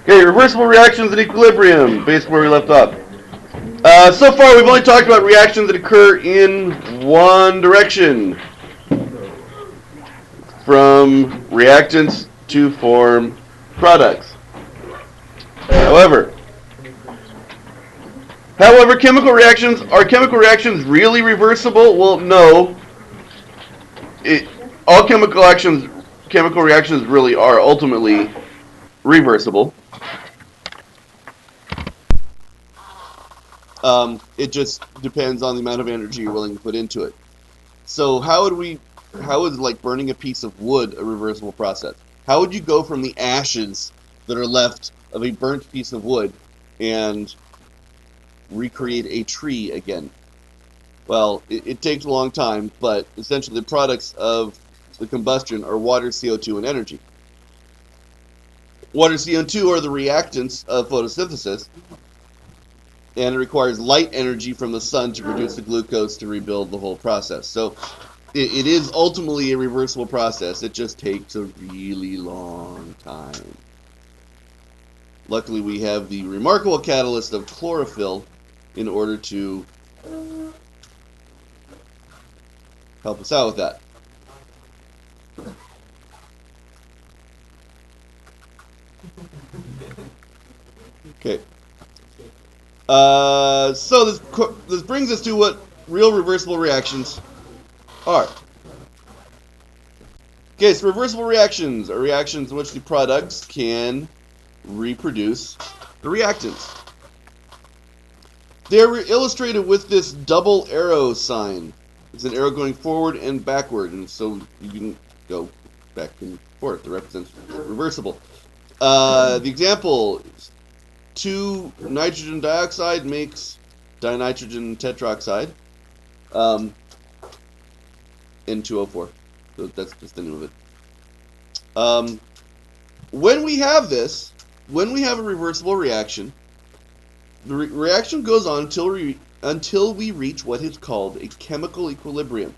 Okay, reversible reactions and equilibrium, based where we left off. So far, we've only talked about reactions that occur in one direction, from reactants to form products. However, chemical reactions, are chemical reactions really reversible? Well, no. It, all chemical reactions really are ultimately reversible. It just depends on the amount of energy you're willing to put into it. So how is like burning a piece of wood a reversible process? How would you go from the ashes that are left of a burnt piece of wood and recreate a tree again? Well, it takes a long time, but essentially the products of the combustion are water, CO2, and energy. Water, CO2 are the reactants of photosynthesis, and it requires light energy from the sun to produce the glucose to rebuild the whole process. So it is ultimately a reversible process. It just takes a really long time. Luckily, we have the remarkable catalyst of chlorophyll in order to help us out with that. Okay. So this brings us to what real reversible reactions are. Okay, so reversible reactions are reactions in which the products can reproduce the reactants. They're illustrated with this double arrow sign. It's an arrow going forward and backward, and so you can go back and forth. It represents reversible. The example is 2 nitrogen dioxide makes dinitrogen tetroxide, N2O4. So that's just the name of it. When we have a reversible reaction, the reaction goes on until we reach what is called a chemical equilibrium,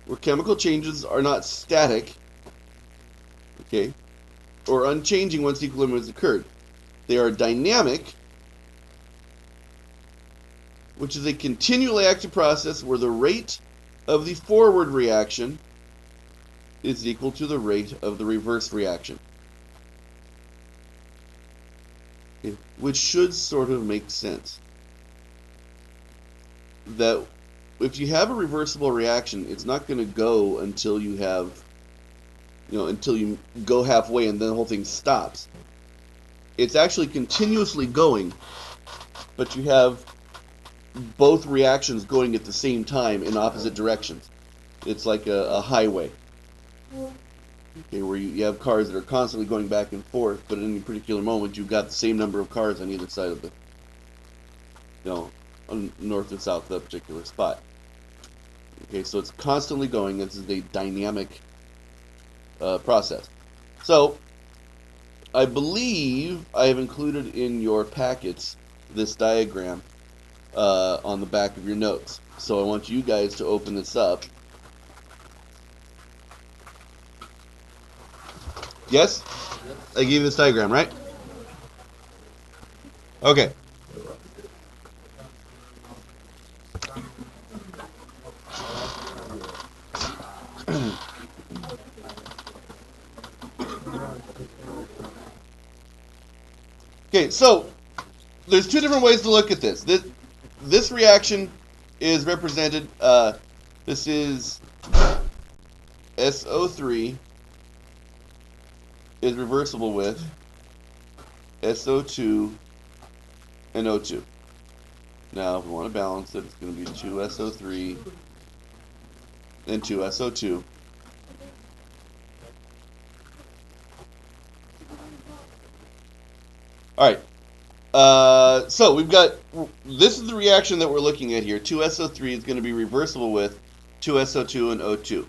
where chemical changes are not static, okay, or unchanging once the equilibrium has occurred. They are dynamic, which is a continually active process where the rate of the forward reaction is equal to the rate of the reverse reaction. Okay, which should sort of make sense. That if you have a reversible reaction, it's not going to go until you have, until you go halfway and then the whole thing stops. It's actually continuously going, but you have both reactions going at the same time in opposite directions. It's like a highway, okay, where you have cars that are constantly going back and forth, but at any particular moment you've got the same number of cars on either side of the, on north and south of that particular spot. Okay, so it's constantly going. This is a dynamic process. So I believe I have included in your packets this diagram on the back of your notes. So I want you guys to open this up. Yes? I gave you this diagram, right? Okay. Okay, so there's two different ways to look at this. This reaction is represented, this is SO3 is reversible with SO2 and O2. Now, if we want to balance it, it's going to be 2SO3 and 2SO2. All right. So we've got, this is the reaction that we're looking at here. 2SO3 is going to be reversible with 2SO2 and O2.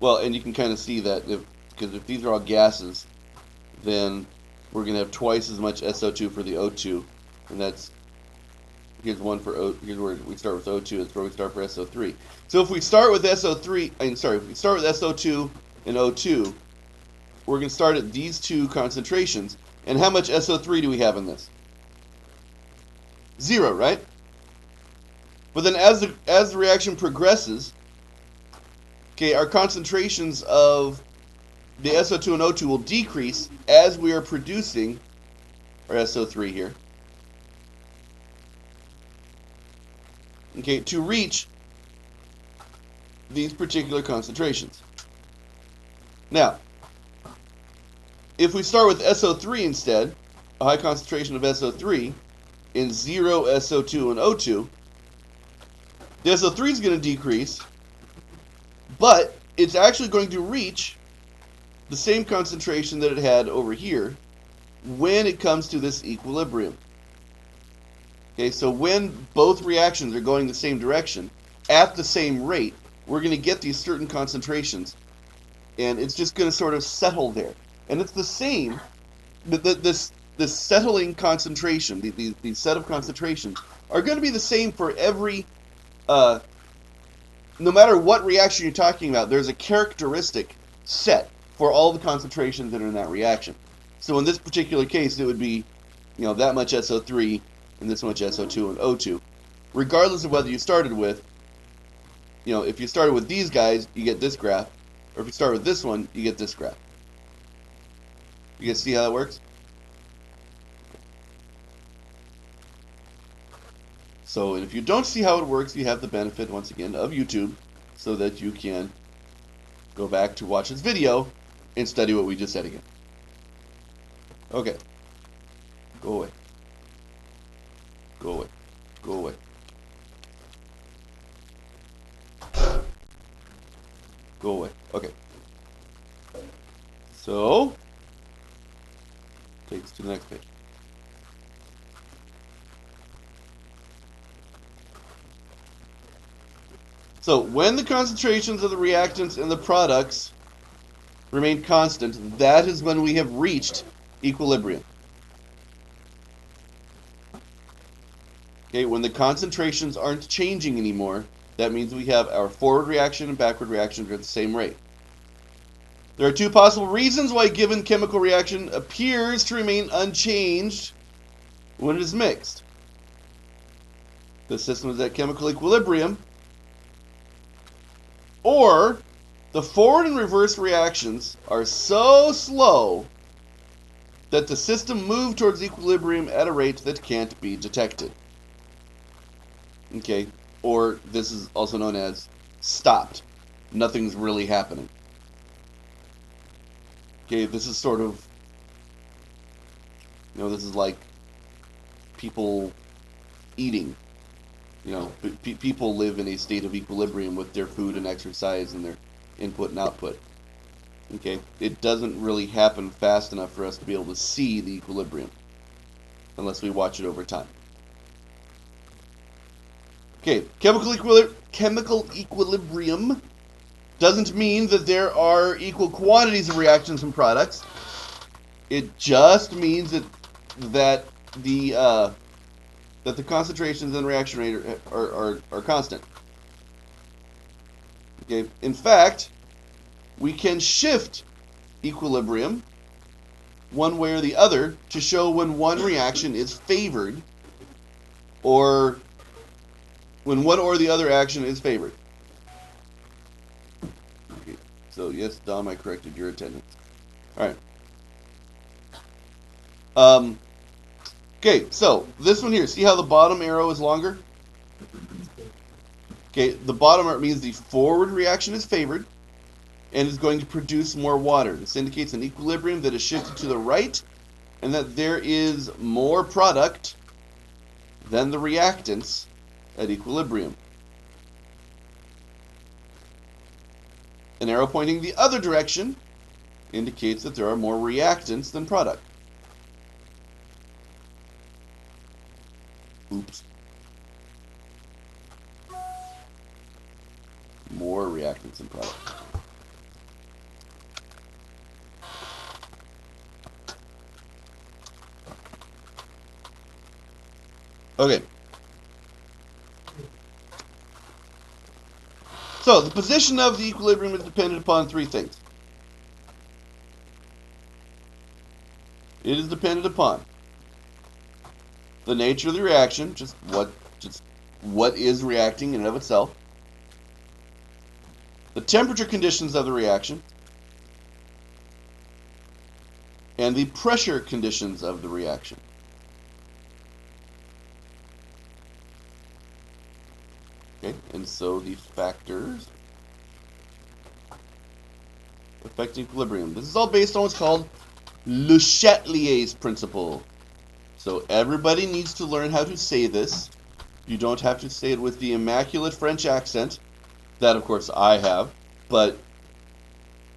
Well, and you can kind of see that because if these are all gases, then we're going to have twice as much SO2 for the O2, and that's, here's one for here's where we start with O2. That's where we start for SO3. So if we start with if we start with SO2 and O2, we're going to start at these two concentrations. And how much SO3 do we have in this? 0, right? But then as the reaction progresses, okay, our concentrations of the SO2 and O2 will decrease as we are producing our SO3 here. Okay, to reach these particular concentrations. Now, if we start with SO3 instead, a high concentration of SO3, in 0 SO2 and O2, the SO3 is going to decrease, but it's actually going to reach the same concentration that it had over here when it comes to this equilibrium. Okay, so when both reactions are going the same direction at the same rate, we're going to get these certain concentrations, and it's just going to sort of settle there. And it's the same, this settling concentration, these set of concentrations are going to be the same for every, no matter what reaction you're talking about, there's a characteristic set for all the concentrations that are in that reaction. So in this particular case, it would be, that much SO3 and this much SO2 and O2. Regardless of whether you started with, if you started with these guys, you get this graph. Or if you start with this one, you get this graph. You guys see how that works? So if you don't see how it works, you have the benefit, once again, of YouTube, so that you can go back to watch this video and study what we just said again. Okay. Go away. Go away. Go away. Go away. Okay. So, takes to the next page. So, when the concentrations of the reactants and the products remain constant, that is when we have reached equilibrium. Okay, when the concentrations aren't changing anymore, that means we have our forward reaction and backward reactions are at the same rate. There are two possible reasons why a given chemical reaction appears to remain unchanged when it is mixed. The system is at chemical equilibrium, or the forward and reverse reactions are so slow that the system moved towards equilibrium at a rate that can't be detected. Okay, or this is also known as stopped. Nothing's really happening. Okay, this is sort of, this is like people eating. People live in a state of equilibrium with their food and exercise and their input and output. Okay, it doesn't really happen fast enough for us to be able to see the equilibrium unless we watch it over time. Okay, chemical equilibrium doesn't mean that there are equal quantities of reactions and products. It just means that the concentrations and reaction rate are constant. Okay, in fact, we can shift equilibrium one way or the other to show when one reaction is favored, or when one or the other action is favored. Okay, so yes, Dom, I corrected your attendance. All right. Okay, so this one here, see how the bottom arrow is longer? Okay, the bottom arrow means the forward reaction is favored and is going to produce more water. This indicates an equilibrium that is shifted to the right and that there is more product than the reactants at equilibrium. An arrow pointing the other direction indicates that there are more reactants than product. Oops. More reactants than product. Okay. So, the position of the equilibrium is dependent upon three things. It is dependent upon the nature of the reaction, just what is reacting in and of itself, the temperature conditions of the reaction, and the pressure conditions of the reaction. Okay, and so the factors affect equilibrium. This is all based on what's called Le Chatelier's principle. So everybody needs to learn how to say this. You don't have to say it with the immaculate French accent, that of course I have, but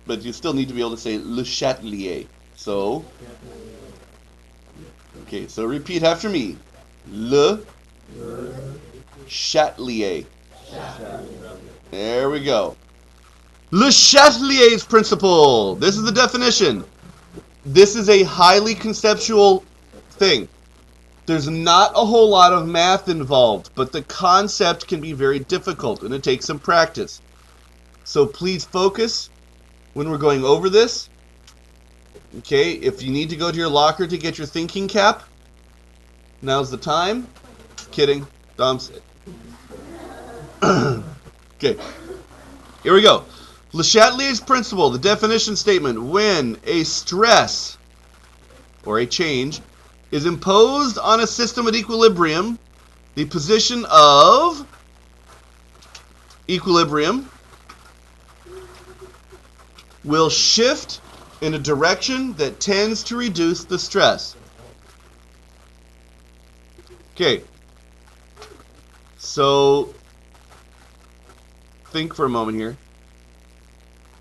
you still need to be able to say Le Chatelier. So, okay, so repeat after me. Le Chatelier. There we go. Le Chatelier's principle. This is the definition. This is a highly conceptual thing. There's not a whole lot of math involved, but the concept can be very difficult, and it takes some practice. So please focus when we're going over this. Okay, if you need to go to your locker to get your thinking cap, now's the time. Kidding. Dom's. Okay, here we go. Le Chatelier's principle, the definition statement: when a stress or a change is imposed on a system at equilibrium, the position of equilibrium will shift in a direction that tends to reduce the stress. Okay, so think for a moment here.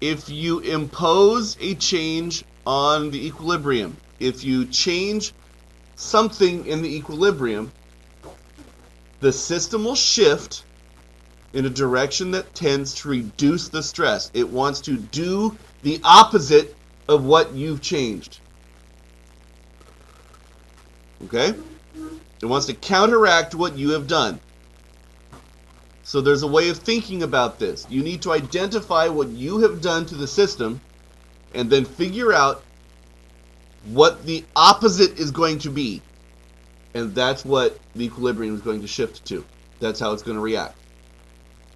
If you impose a change on the equilibrium, if you change something in the equilibrium, the system will shift in a direction that tends to reduce the stress. It wants to do the opposite of what you've changed. Okay? It wants to counteract what you have done. So there's a way of thinking about this. You need to identify what you have done to the system and then figure out what the opposite is going to be. And that's what the equilibrium is going to shift to. That's how it's going to react.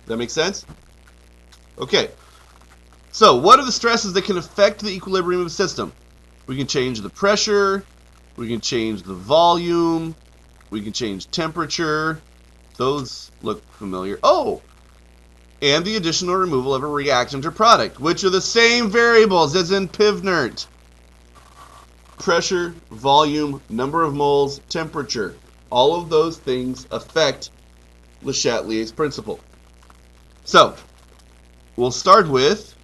That make sense? Okay. So what are the stresses that can affect the equilibrium of a system? We can change the pressure. We can change the volume. We can change temperature. Those look familiar. Oh! And the additional removal of a reactant or product, which are the same variables as in PivNert. Pressure, volume, number of moles, temperature. All of those things affect Le Chatelier's principle. So, we'll start with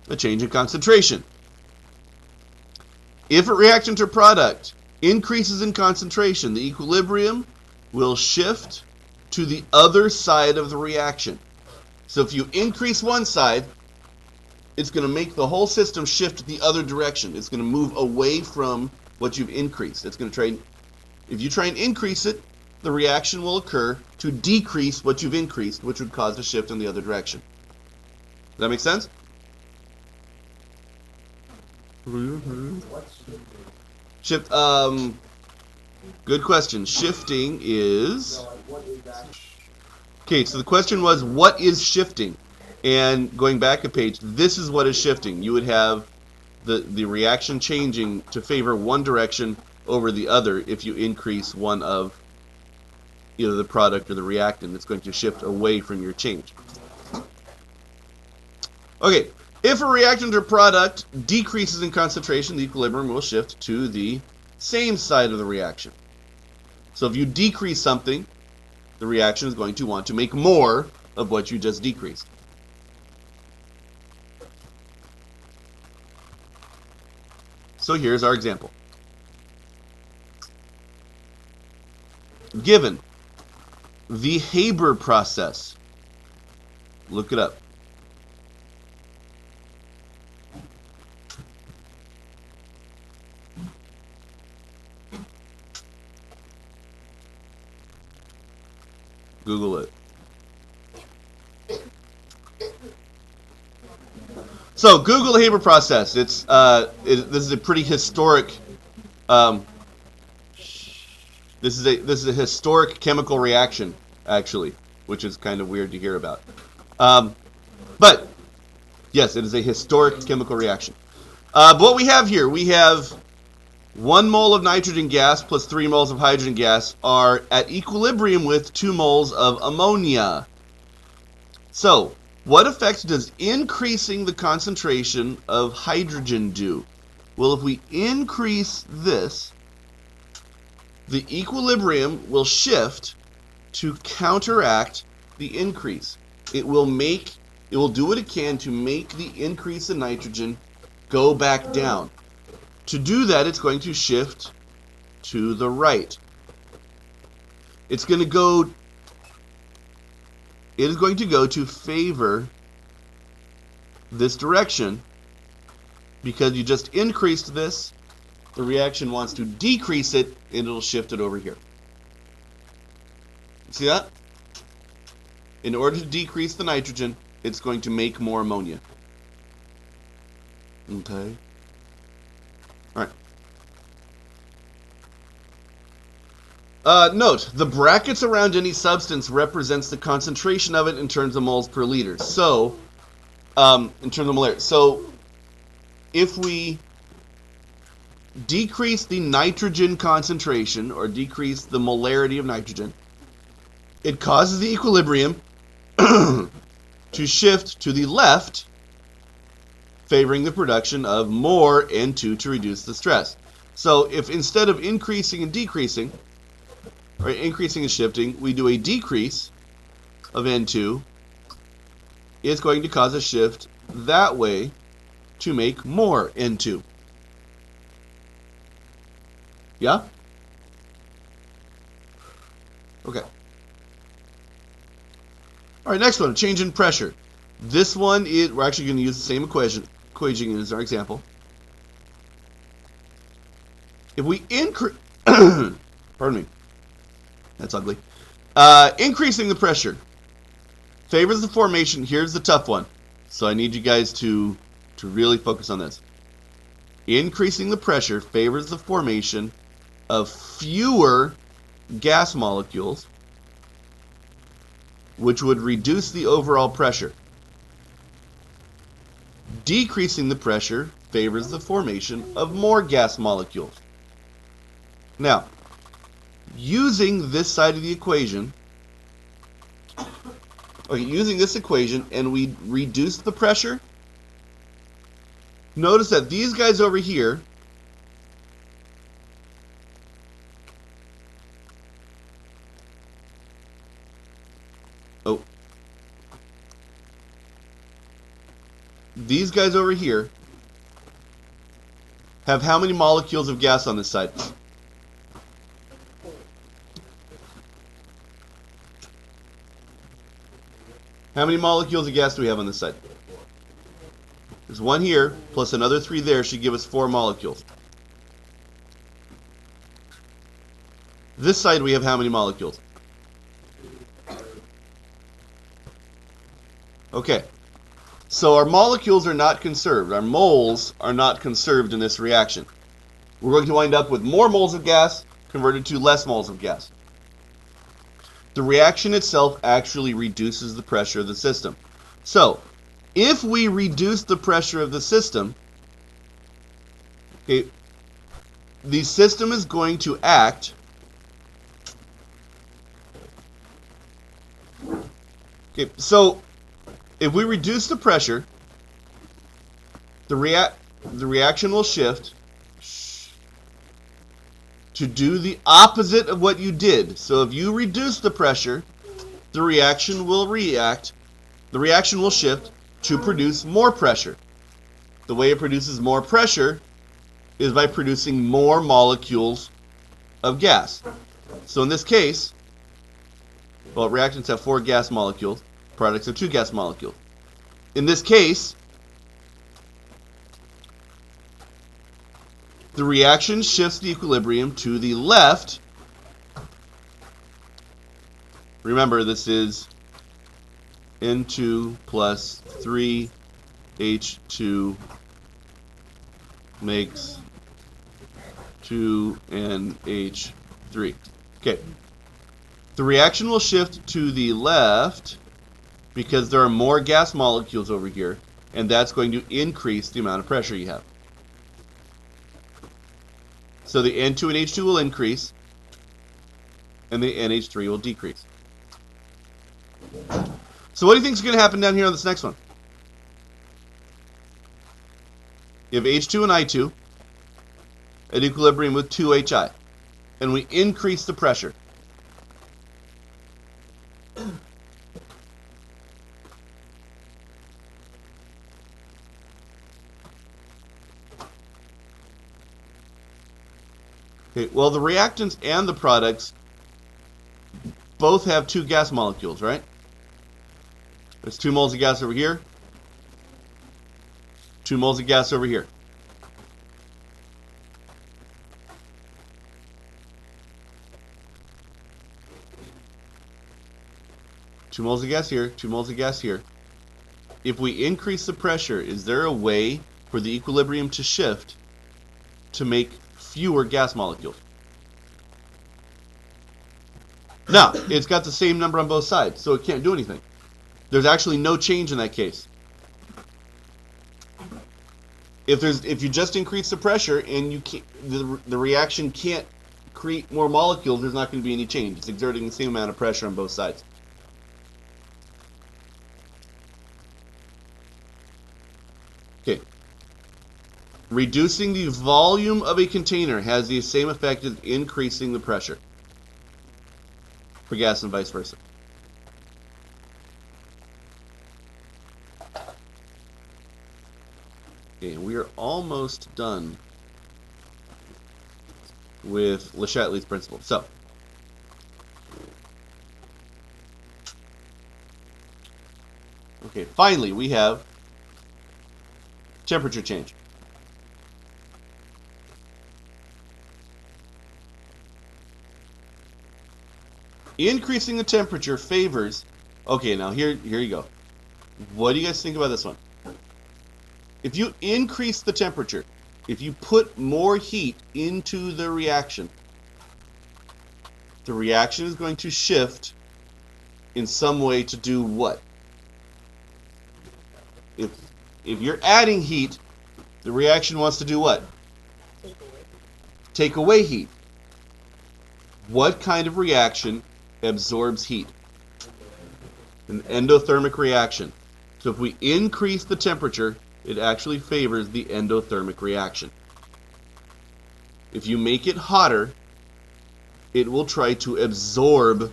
a change in concentration. If a reactant or product increases in concentration, the equilibrium will shift to the other side of the reaction. So if you increase one side, it's going to make the whole system shift the other direction. It's going to move away from what you've increased. It's going to try, if you try and increase it, the reaction will occur to decrease what you've increased, which would cause a shift in the other direction. Does that make sense? Shift. Good question. Shifting is. Okay, so the question was, what is shifting? And going back a page, this is what is shifting. You would have the reaction changing to favor one direction over the other if you increase one of either the product or the reactant. It's going to shift away from your change. Okay, if a reactant or product decreases in concentration, the equilibrium will shift to the same side of the reaction. So if you decrease something, the reaction is going to want to make more of what you just decreased. So here's our example. Given the Haber process, look it up. Google it. So Google the Haber process. This is a pretty historic Um, this is a historic chemical reaction, actually, which is kind of weird to hear about. But yes, it is a historic chemical reaction. But what we have here, we have 1 mole of nitrogen gas plus 3 moles of hydrogen gas are at equilibrium with 2 moles of ammonia. So, what effect does increasing the concentration of hydrogen do? Well, if we increase this, the equilibrium will shift to counteract the increase. It will do what it can to make the increase in nitrogen go back down. To do that, it's going to shift to the right. It is going to go to favor this direction because you just increased this. The reaction wants to decrease it, and it'll shift it over here. See that? In order to decrease the nitrogen, it's going to make more ammonia. Okay. All right. Note, the brackets around any substance represents the concentration of it in terms of moles per liter. So, in terms of molarity. So, if we decrease the nitrogen concentration, or decrease the molarity of nitrogen, it causes the equilibrium to shift to the left, favoring the production of more N2 to reduce the stress. So if instead of increasing and decreasing, or increasing and shifting, we do a decrease of N2, it's going to cause a shift that way to make more N2. Yeah? Okay. All right, next one, change in pressure. This one, we're actually going to use the same equation as our example. If we increase, pardon me, that's ugly. Increasing the pressure favors the formation. Here's the tough one. So I need you guys to really focus on this. Increasing the pressure favors the formation of fewer gas molecules, which would reduce the overall pressure. Decreasing the pressure favors the formation of more gas molecules. Now, using this side of the equation, using this equation, and we reduce the pressure, notice that these guys over here these guys over here have how many molecules of gas on this side? How many molecules of gas do we have on this side? There's 1 here, plus another 3 there should give us 4 molecules. This side we have how many molecules? Okay. So our molecules are not conserved. Our moles are not conserved in this reaction. We're going to wind up with more moles of gas converted to less moles of gas. The reaction itself actually reduces the pressure of the system. So, if we reduce the pressure of the system, okay, the system is going to act so if we reduce the pressure, the reaction will shift to do the opposite of what you did. So if you reduce the pressure, the reaction will shift to produce more pressure. The way it produces more pressure is by producing more molecules of gas. So in this case, well, reactants have 4 gas molecules, products have 2 gas molecules. In this case, the reaction shifts the equilibrium to the left. Remember, this is N2 plus 3H2 makes 2NH3. Okay. The reaction will shift to the left because there are more gas molecules over here, and that's going to increase the amount of pressure you have. So the N2 and H2 will increase, and the NH3 will decrease. So what do you think is going to happen down here on this next one? You have H2 and I2 at equilibrium with 2HI, and we increase the pressure. Okay, well, the reactants and the products both have two gas molecules, right? There's 2 moles of gas over here, 2 moles of gas over here. Two moles of gas here, 2 moles of gas here. If we increase the pressure, is there a way for the equilibrium to shift to make fewer gas molecules? Now, it's got the same number on both sides, so it can't do anything. There's actually no change in that case. If you just increase the pressure and you can't, the reaction can't create more molecules, there's not going to be any change. It's exerting the same amount of pressure on both sides. Okay. Reducing the volume of a container has the same effect as increasing the pressure for gas and vice versa. Okay, we are almost done with Le Chatelier's principle. So, okay, finally we have temperature change. Increasing the temperature favors, okay, now here you go. What do you guys think about this one? If you increase the temperature, if you put more heat into the reaction is going to shift in some way to do what? If you're adding heat, the reaction wants to do what? Take away heat. What kind of reaction absorbs heat? An endothermic reaction. So if we increase the temperature, it actually favors the endothermic reaction. If you make it hotter, it will try to absorb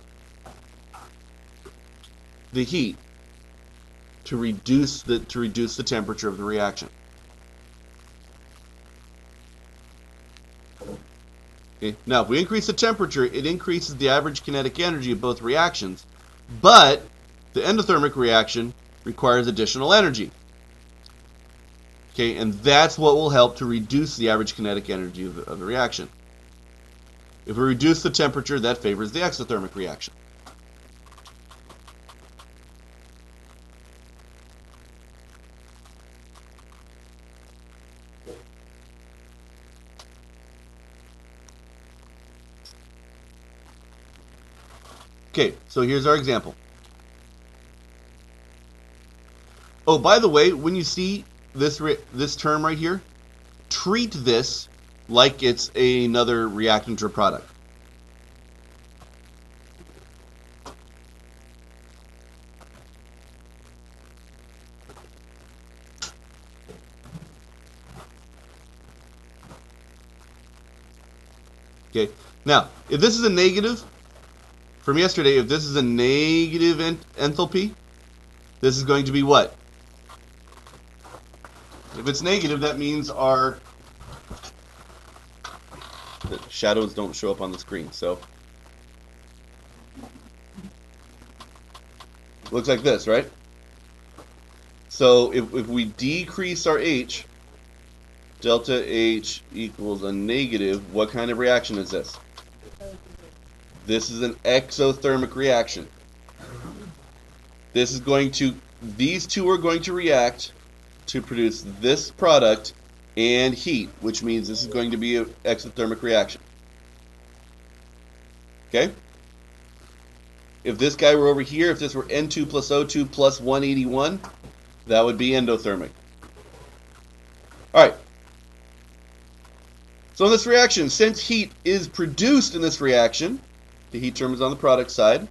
the heat to reduce the temperature of the reaction. Okay. Now, if we increase the temperature, it increases the average kinetic energy of both reactions, but the endothermic reaction requires additional energy. Okay, and that's what will help to reduce the average kinetic energy of the reaction. If we reduce the temperature, that favors the exothermic reaction. Okay, so here's our example. Oh, by the way, when you see this term right here, treat this like it's another reactant or product. Okay, now, if this is a negative, from yesterday, if this is a negative enthalpy, this is going to be what? If it's negative, that means the shadows don't show up on the screen, so looks like this, right? So if we decrease our H, delta H equals a negative, what kind of reaction is this? This is an exothermic reaction. These two are going to react to produce this product and heat, which means this is going to be an exothermic reaction. Okay? If this guy were over here, if this were N2 plus O2 plus 181, that would be endothermic. All right. So in this reaction, since heat is produced in this reaction, the heat term is on the product side,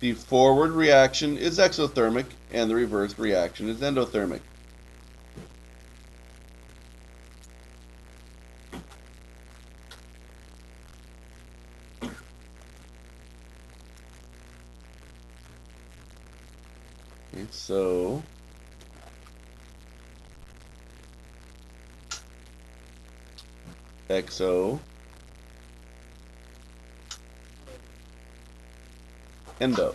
the forward reaction is exothermic and the reverse reaction is endothermic. Okay, so exo, endo.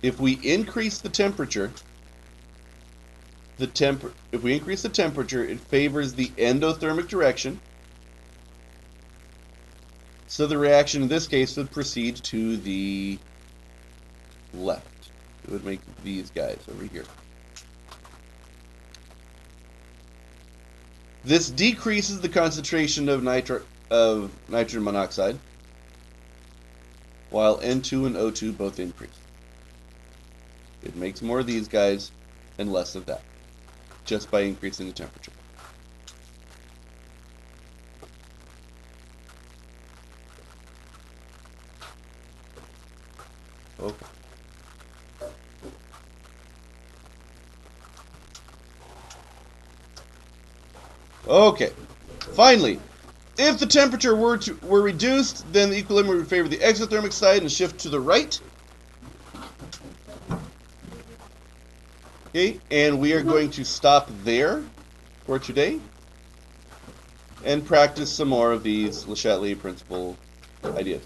If we increase the temperature, if we increase the temperature, it favors the endothermic direction. So the reaction in this case would proceed to the left. It would make these guys over here. This decreases the concentration of nitrogen monoxide, while N2 and O2 both increase. It makes more of these guys and less of that, just by increasing the temperature. Okay. Okay. Finally, if the temperature were reduced, then the equilibrium would favor the exothermic side and shift to the right. Okay, and we are going to stop there for today and practice some more of these Le Chatelet principle ideas.